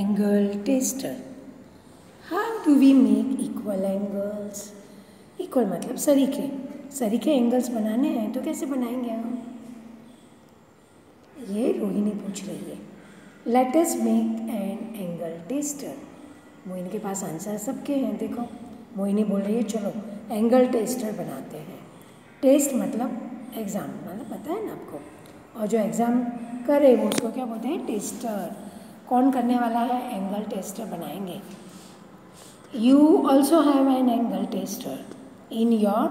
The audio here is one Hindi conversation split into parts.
Angle tester. How do we make equal angles? Equal मतलब सरीखे एंगल्स बनाने हैं तो कैसे बनाएंगे हम? ये रोहिणी पूछ रही है. Let us make an angle tester. Mohini के पास आंसर सबके हैं. देखो मोहिनी बोल रही है चलो एंगल टेस्टर बनाते हैं. टेस्ट मतलब एग्ज़ाम, मतलब पता है ना आपको. और जो एग्ज़ाम करे वो उसको क्या बोलते हैं? टेस्टर. कौन करने वाला है? एंगल टेस्टर बनाएंगे. You also have an angle tester in your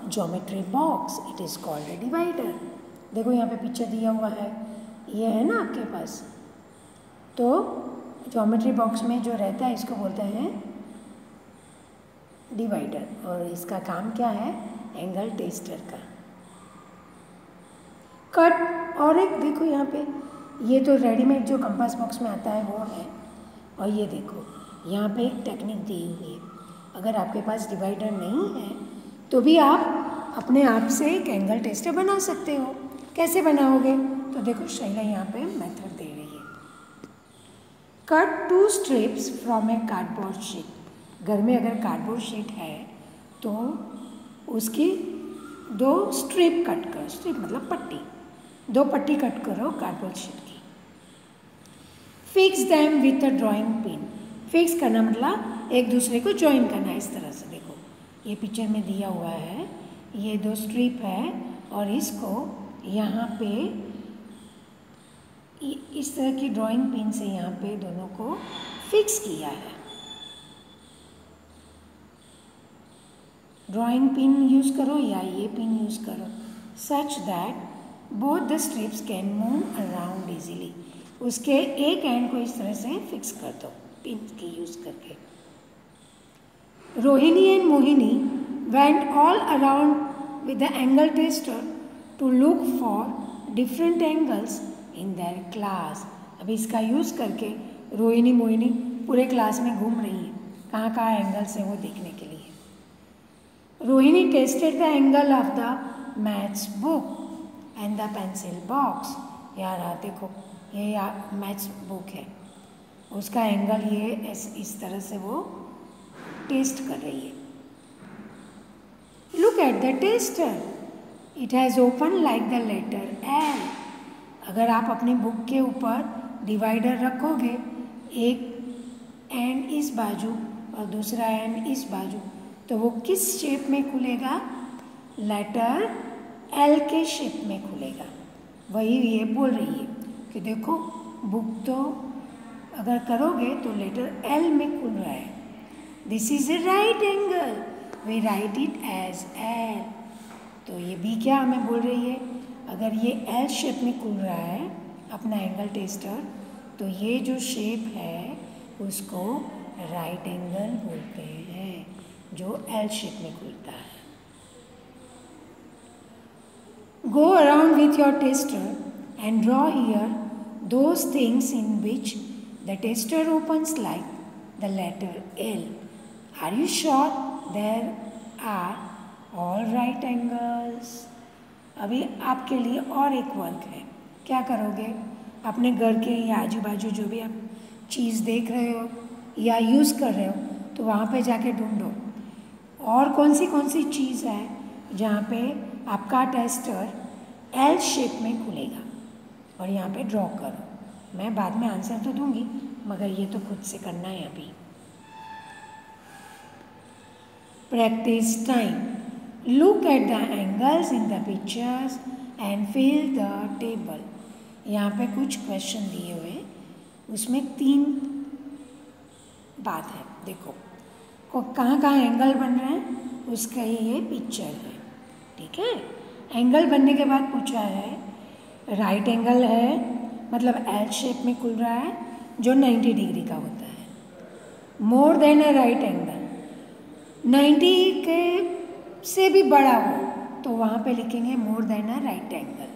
geometry box. It is called a divider. देखो यहाँ पे पिक्चर दिया हुआ है, ये है ना आपके पास. तो ज्योमेट्री बॉक्स में जो रहता है इसको बोलते हैं डिवाइडर. और इसका काम क्या है? एंगल टेस्टर का. कट. और एक देखो यहाँ पे, ये तो रेडीमेड जो कंपास बॉक्स में आता है वो है. और ये देखो यहाँ पे एक टेक्निक दी हुई है. अगर आपके पास डिवाइडर नहीं है तो भी आप अपने आप से एक एंगल टेस्टर बना सकते हो. कैसे बनाओगे? तो देखो शैला यहाँ पे मेथड दे रही है. Cut 2 strips from A cardboard sheet. घर में अगर कार्डबोर्ड शीट है तो उसकी 2 स्ट्रिप कट करो. स्ट्रिप मतलब पट्टी. 2 पट्टी कट करो कार्डबोर्ड शीट की. Fix them with a drawing pin. Fix करना मतलब एक दूसरे को ज्वाइन करना. इस तरह से देखो ये पिक्चर में दिया हुआ है. ये 2 स्ट्रिप है और इसको यहाँ पे इस तरह की ड्राइंग पिन से यहाँ पे दोनों को फिक्स किया है. ड्राइंग पिन यूज़ करो या ये पिन यूज़ करो such that both the strips can move around easily. उसके एक एंड को इस तरह से फिक्स कर दो पिन की यूज़ करके. Rohini and Mohini went all around with the angle tester to look for different angles in their class. अभी इसका यूज़ करके रोहिणी मोहिनी पूरे क्लास में घूम रही है. कहाँ कहाँ एंगल्स हैं वो देखने के लिए. Rohini tested the angle of the maths book and the pencil box. यार देखो ये मैथ्स बुक है, उसका एंगल ये इस तरह से वो टेस्ट कर रही है. Look at the tester. It has open like the letter L. अगर आप अपनी बुक के ऊपर डिवाइडर रखोगे, एक एंड इस बाजू और दूसरा एंड इस बाजू, तो वो किस शेप में खुलेगा? लेटर एल के शेप में खुलेगा. वही ये बोल रही है कि देखो बुक तो अगर करोगे तो लेटर एल में खुल रहा है. This is a right angle, we write it as L. तो ये भी क्या हमें बोल रही है? अगर ये एल शेप में खुल रहा है अपना एंगल टेस्टर, तो ये जो शेप है उसको राइट एंगल बोलते हैं, जो एल शेप में खुलता है. Go around with your tester and draw here those things in which the tester opens like the letter L. Are you sure there are all right angles? अभी आपके लिए और एक वर्क है. क्या करोगे? अपने घर के या आजू बाजू जो भी आप चीज़ देख रहे हो या यूज़ कर रहे हो तो वहाँ पे जाके ढूंढो और कौन सी चीज़ है जहाँ पे आपका टेस्टर एल शेप में खुलेगा, और यहाँ पे ड्रॉ करो. मैं बाद में आंसर तो दूंगी मगर ये तो खुद से करना है अभी. Practice time. Look at the angles in the pictures and fill the table. यहाँ पे कुछ क्वेश्चन दिए हुए, उसमें 3 बात है. देखो कहाँ कहाँ एंगल बन रहे हैं उसका ये पिक्चर है. ठीक है. एंगल बनने के बाद पूछा है राइट एंगल है मतलब एल शेप में खुल रहा है जो 90 डिग्री का होता है. मोर देन अ राइट एंगल 90 के से भी बड़ा हो तो वहाँ पे लिखेंगे more than a right angle.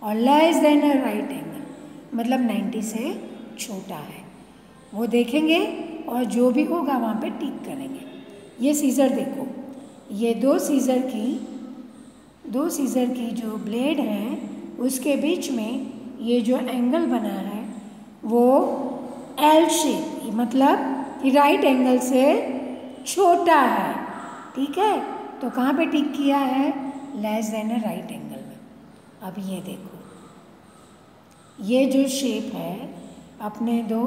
और less than a right angle मतलब 90 से छोटा है वो देखेंगे और जो भी होगा वहाँ पे टिक करेंगे. ये सीज़र देखो, ये 2 सीज़र की जो ब्लेड हैं उसके बीच में ये जो एंगल बना है वो एल शेप, मतलब कि राइट एंगल से छोटा है, ठीक है। तो कहाँ पे टिक किया है? Less than a right angle में। अब ये देखो, ये जो शेप है, अपने दो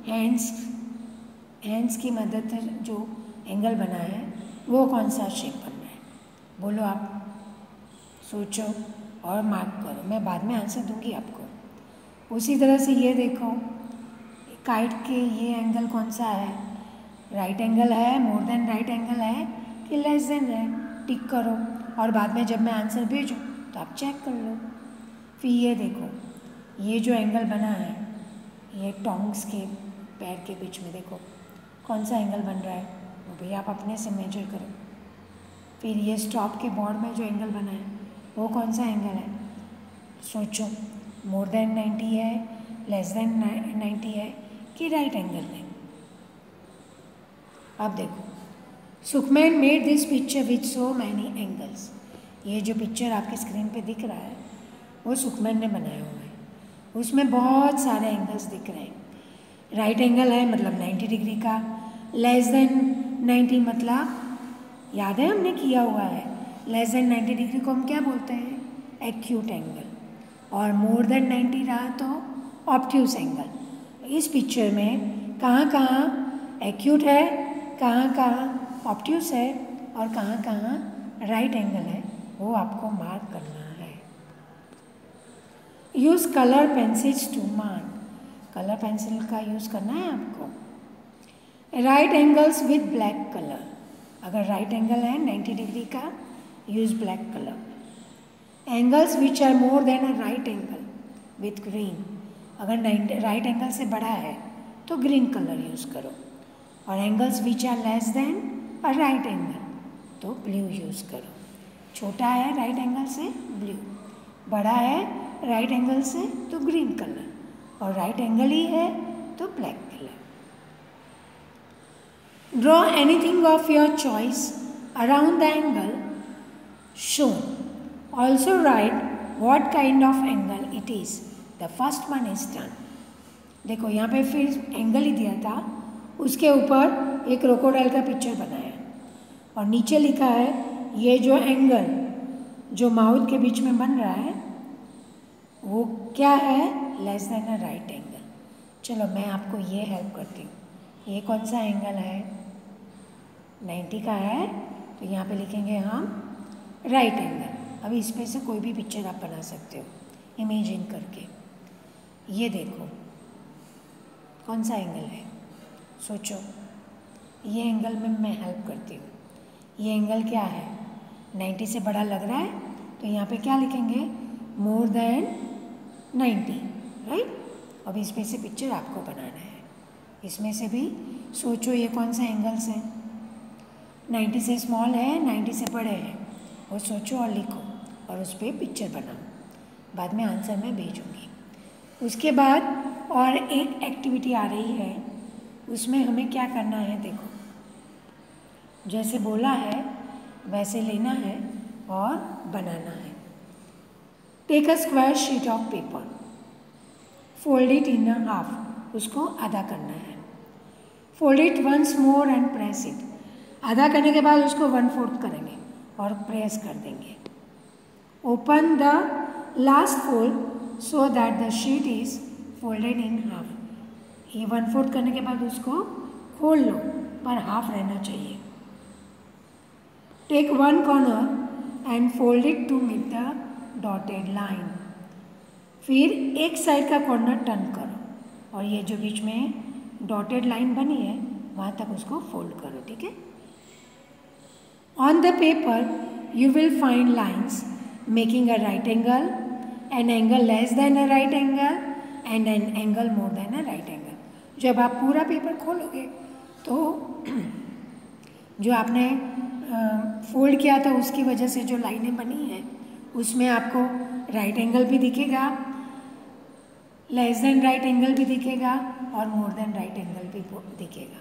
हैंड्स की मदद से जो एंगल बना है, वो कौन सा शेप बन रहा है? बोलो आप, सोचो और मार्क करो, मैं बाद में आंसर दूंगी आपको। उसी तरह से ये देखो, काइट के ये एंगल कौन सा है? राइट एंगल है, मोर देन राइट एंगल है कि लेस देन है? टिक करो और बाद में जब मैं आंसर भेजूँ तो आप चेक कर लो। फिर ये देखो, ये जो एंगल बना है, ये टोंग्स के पैर के बीच में देखो कौन सा एंगल बन रहा है, वो भी आप अपने से मेजर करो। फिर ये स्टॉप के बोर्ड में जो एंगल बना है, वो कौन सा एंगल है? सोचो, मोर देन 90 है, लेस देन 90 है कि राइट एंगल है? अब देखो, Sukhman made this picture with so many angles. ये जो पिक्चर आपके स्क्रीन पे दिख रहा है, वो सुखमैन ने बनाया हुआ है। उसमें बहुत सारे एंगल्स दिख रहे हैं। राइट एंगल है मतलब 90 डिग्री का, लेस देन 90 मतलब, याद है हमने किया हुआ है, लेस देन 90 डिग्री को हम क्या बोलते हैं? Acute angle. और मोर देन 90 रहा तो ऑब्ट्यूस एंगल। इस पिक्चर में कहाँ कहाँ एक्यूट है, कहाँ कहाँ ऑब्ट्यूस है और कहाँ कहाँ राइट एंगल है, वो आपको मार्क करना है। Use colour pencils to mark. Colour pencil का यूज़ करना है आपको। Right angles with black colour. अगर राइट एंगल है 90 डिग्री का, use black colour. Angles which are more than a right angle with green. अगर राइट एंगल से बड़ा है तो ग्रीन कलर यूज़ करो। और angles which are less than a right angle तो ब्लू यूज़ करो। छोटा है राइट एंगल से ब्लू, बड़ा है राइट एंगल से तो ग्रीन कलर, और राइट एंगल ही है तो black colour. Draw anything of your choice around the angle shown. Also write what kind of angle it is. The first one is done. देखो यहाँ पे फिर एंगल ही दिया था, उसके ऊपर एक क्रोकोडाइल का पिक्चर बनाया और नीचे लिखा है ये जो एंगल जो माउथ के बीच में बन रहा है वो क्या है? Less than a right angle. चलो मैं आपको ये हेल्प करती हूँ। ये कौन सा एंगल है? 90 का है, तो यहाँ पे लिखेंगे हम राइट एंगल। अब इसमें से कोई भी पिक्चर आप बना सकते हो इमेजिन करके। ये देखो कौन सा एंगल है, सोचो। ये एंगल में मैं हेल्प करती हूँ। ये एंगल क्या है? 90 से बड़ा लग रहा है, तो यहाँ पे क्या लिखेंगे? More then 90, right. अब इसमें से पिक्चर आपको बनाना है। इसमें से भी सोचो ये कौन सा एंगल्स है? 90 से स्मॉल है, 90 से बड़े हैं, और सोचो और लिखो और उस पर पिक्चर बनाओ। बाद में आंसर मैं भेजूँगी। उसके बाद और एक एक्टिविटी आ रही है, उसमें हमें क्या करना है? देखो जैसे बोला है वैसे लेना है और बनाना है। Take a square sheet of paper, fold it in a half, उसको आधा करना है। Fold it once more and press it, आधा करने के बाद उसको 1/4 करेंगे और प्रेस कर देंगे। Open the last fold so that the sheet is folded in half. ये 1/4 करने के बाद उसको खोल लो, पर हाफ रहना चाहिए। Take one corner and fold it to meet the dotted line. फिर एक साइड का कॉर्नर टर्न करो और ये जो बीच में डॉटेड लाइन बनी है वहाँ तक उसको फोल्ड करो, ठीक है। On the paper you will find lines making a right angle, an angle less than a right angle and an angle more than a right angle. जब आप पूरा पेपर खोलोगे तो जो आपने फोल्ड किया था उसकी वजह से जो लाइनें बनी हैं उसमें आपको राइट एंगल भी दिखेगा, लेस देन राइट एंगल भी दिखेगा और मोर देन राइट एंगल भी दिखेगा।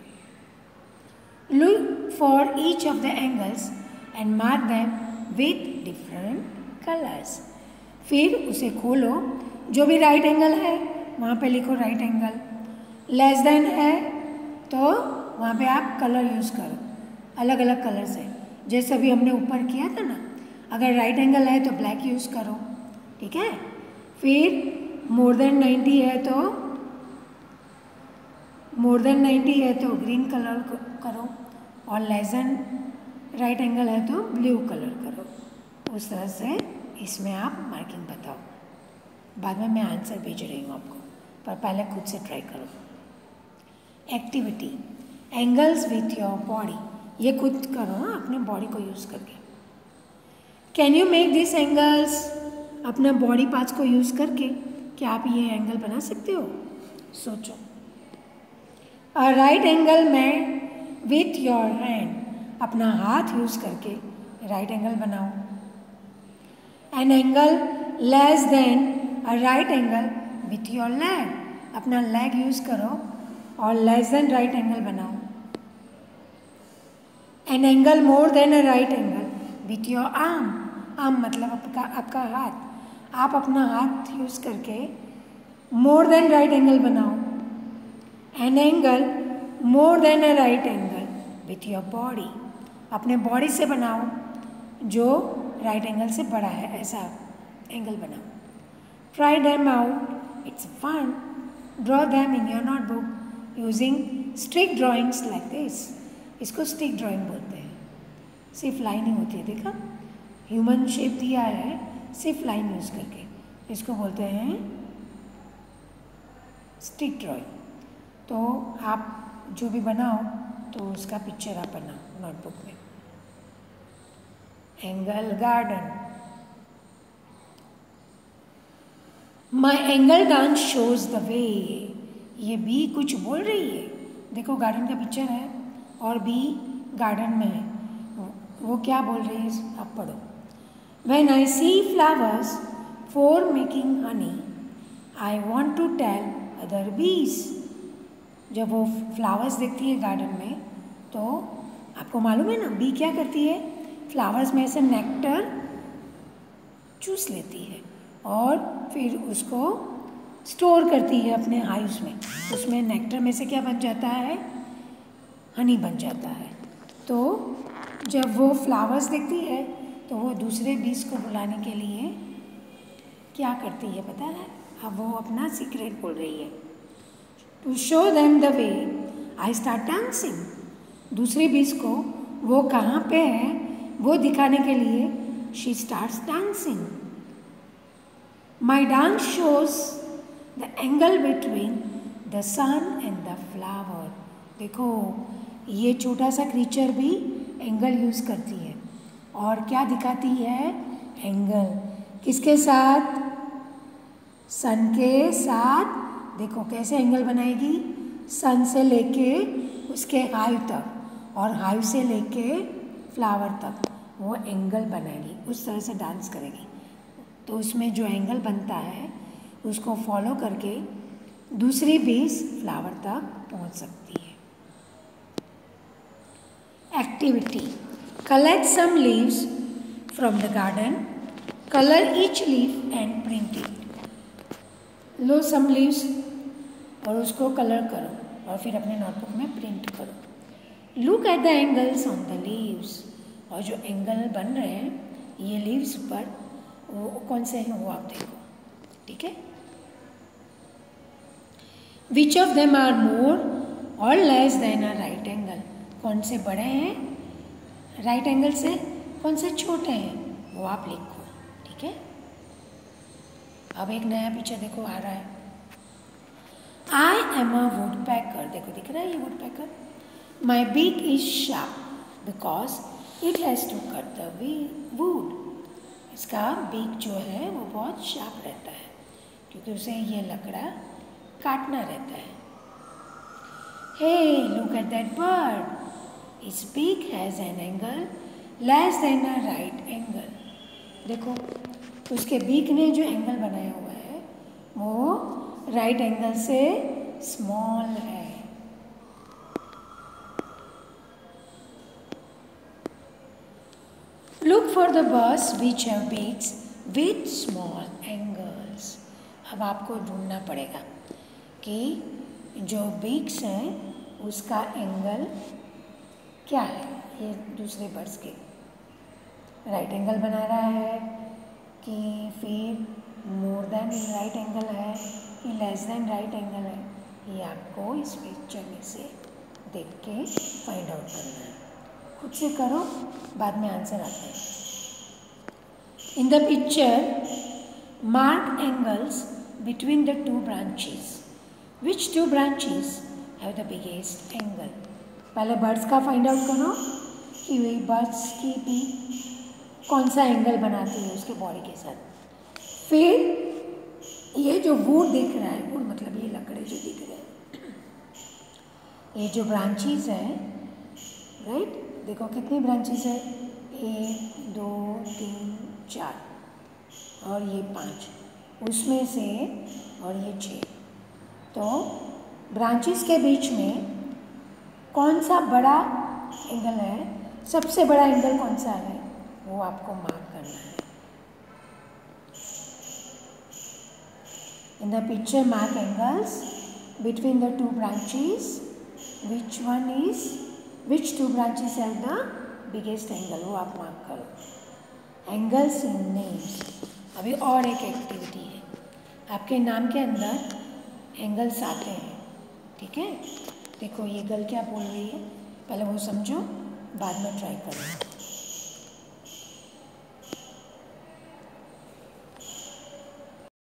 Look for each of the angles and mark them with different colours. फिर उसे खोलो, जो भी राइट एंगल है वहाँ पे लिखो राइट एंगल, लेस देन है तो वहाँ पे आप कलर यूज़ करो, अलग अलग कलर से, जैसे अभी हमने ऊपर किया था ना। अगर राइट एंगल है तो ब्लैक यूज़ करो, ठीक है। फिर मोर देन 90 है तो ग्रीन कलर करो, और लेस देन राइट एंगल है तो ब्लू कलर करो। उस तरह से इसमें आप मार्किंग बताओ। बाद में मैं आंसर भेज रही हूँ आपको, पर पहले खुद से ट्राई करो। Activity, angles with your body, ये खुद करो हाँ, अपने बॉडी को यूज़ करके। Can you make this angles, अपना बॉडी पार्ट्स को यूज़ करके क्या आप ये एंगल बना सकते हो? सोचो। अ राइट एंगल में विथ योर हैंड, अपना हाथ यूज़ करके राइट एंगल बनाओ। An angle less than a right angle with your leg, अपना लेग यूज़ करो और लेस देन राइट एंगल बनाओ। An angle more than a right angle with your arm, arm मतलब आपका हाथ, आप अपना हाथ यूज़ करके मोर देन राइट एंगल बनाओ। An angle more than a right angle with your body, अपने बॉडी से बनाओ जो राइट एंगल से बड़ा है, ऐसा एंगल बनाओ। Try them out, it's fun. Draw them in your notebook using stick drawings like this. इसको स्टिक ड्राइंग बोलते हैं, सिर्फ लाइन ही होती है, देखा, ह्यूमन शेप दिया है सिर्फ लाइन यूज़ करके, इसको बोलते हैं स्टिक ड्राइंग। तो आप जो भी बनाओ तो उसका पिक्चर आप बनाओ नोटबुक में। Angle garden, my angle dance shows the way, ये बी कुछ बोल रही है, देखो गार्डन का पिक्चर है और बी गार्डन में है, वो क्या बोल रही है आप पढ़ो। When I see flowers for making honey, I want to tell other bees. जब वो फ्लावर्स देखती है गार्डन में तो आपको मालूम है ना बी क्या करती है, फ्लावर्स में से नेक्टर चूस लेती है और फिर उसको स्टोर करती है अपने हाइव्स में, उसमें नेक्टर में से क्या बन जाता है, हनी बन जाता है। तो जब वो फ्लावर्स देखती है तो वो दूसरे बीज को बुलाने के लिए क्या करती है पता है, अब वो अपना सीक्रेट बोल रही है। To show them the way I start dancing, दूसरे बीज को वो कहाँ पे है वो दिखाने के लिए she starts dancing. My dance shows the angle between the sun and the flower, देखो ये छोटा सा क्रीचर भी एंगल यूज़ करती है और क्या दिखाती है, एंगल किसके साथ, सन के साथ। देखो कैसे एंगल बनाएगी, सन से लेके उसके हाइव तक और हाइव से लेके फ्लावर तक वो एंगल बनाएगी, उस तरह से डांस करेगी। तो उसमें जो एंगल बनता है उसको फॉलो करके दूसरी बीज फ्लावर तक पहुंच सकती है। Activity, collect some leaves from the garden, color each leaf and print it. Low some leaves और उसको कलर करो और फिर अपने नोटबुक में प्रिंट करो। Look at the angles on the leaves, और जो एंगल बन रहे हैं ये लीव्स पर वो कौन से हैं वो आप देखो, ठीक है। Which of them are more or less than a right angle, कौन से बड़े हैं राइट एंगल से, कौन से छोटे हैं वो आप लिखो, ठीक है। अब एक नया पिक्चर देखो आ रहा है, आई एम अ वुड पैकर, देखो दिख रहा है ये woodpecker. My beak is sharp because it has to cut the wood, इसका बीक जो है वो बहुत शार्प रहता है क्योंकि उसे ये लकड़ा काटना रहता है। Hey look at that bird, Its beak has an angle less than a right angle, देखो उसके बीक ने जो एंगल बनाया हुआ है वो राइट एंगल से स्मॉल है। Look for the birds which have beaks with small angles, अब आपको ढूंढना पड़ेगा कि जो बीक्स हैं उसका एंगल क्या है, ये दूसरे बर्ड्स के राइट एंगल बना रहा है कि फिर मोर देन राइट एंगल है कि लेस देन राइट एंगल है, ये आपको इस पिक्चर में से देख के फाइंड आउट करना है। खुद से करो, बाद में आंसर आता है। In the picture mark angles between the two branches. Which two branches have the biggest angle? पहले बर्ड्स का फाइंड आउट करो कि वही बर्ड्स की भी कौन सा एंगल बनाती है उसके बॉडी के साथ। फिर ये जो वुड दिख रहा है, वुड मतलब ये लकड़े जो दिख रहे हैं, ये जो ब्रांचेस है, राइट, देखो कितनी ब्रांचेस है, 1 2 3 4 और ये 5, उसमें से और ये 6। तो ब्रांचेस के बीच में कौन सा बड़ा एंगल है, सबसे बड़ा एंगल कौन सा है, वो आपको मार्क करना है। In the picture mark angles between the two branches, which two branches have the biggest angle, वो आप मार्क करो। Angles in names. अभी और एक एक्टिविटी है, आपके नाम के अंदर एंगल्स आते हैं, ठीक है। देखो ये गर्ल क्या बोल रही है, पहले वो समझो, बाद में ट्राई करो।